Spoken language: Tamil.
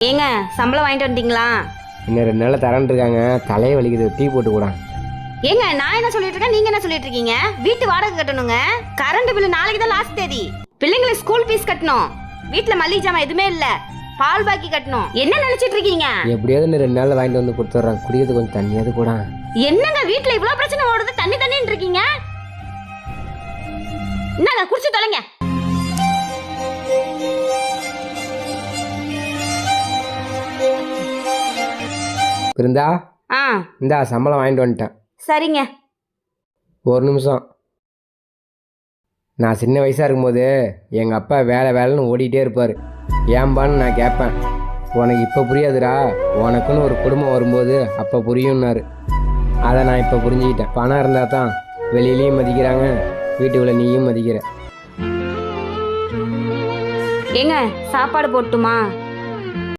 ஏங்க சம்பளம் வாங்கிட்டு வந்துட்டீங்களா? இன்னும் 2 நாள் தரேன் இருக்காங்க. தலையை வலிக்குது, டீ போட்டு கூட. ஏங்க நான் என்ன சொல்லிட்டு இருக்கேன், நீங்க என்ன சொல்லிட்டு இருக்கீங்க? வீட்டு வாடகை கட்டணுங்க, கரண்ட் பில் நாளைக்கு தான் லாஸ்ட் தேதி, பிள்ளைங்களுக்கு ஸ்கூல் ஃபீஸ் கட்டணும், வீட்டுல மல்லிகை ஜாமான் எதுவுமே இல்ல, பால் பாக்கி கட்டணும். என்ன நினைச்சிட்டு இருக்கீங்க? எப்படியாவது இன்னும் 2 நாள் வாங்கிட்டு வந்து கொடுத்துட்றேன். குடிக்கிறது கொஞ்சம் தண்ணியாவது கூட. என்னங்க வீட்டுல இவ்வளவு பிரச்சனை ஓடுது, தண்ணி தண்ணின்னு இருக்கீங்க? என்னங்க குடிச்சு தொலைங்க. இருந்தா இந்தா சம்பளம் வாங்கிட்டு வந்துட்டேன். சரிங்க. ஒரு நிமிஷம். நான் சின்ன வயசாக இருக்கும்போது எங்கள் அப்பா வேலை வேலைன்னு ஓடிக்கிட்டே இருப்பார். ஏம்பான்னு நான் கேட்பேன். உனக்கு இப்போ புரியாதுடா, உனக்குன்னு ஒரு குடும்பம் வரும்போது அப்போ புரியும்னாரு. அதை நான் இப்போ புரிஞ்சுக்கிட்டேன். பணம் இருந்தால் தான் வெளியிலையும் மதிக்கிறாங்க, வீட்டுக்குள்ளே நீயும் மதிக்கிற. ஏங்க சாப்பாடு போட்டுமா?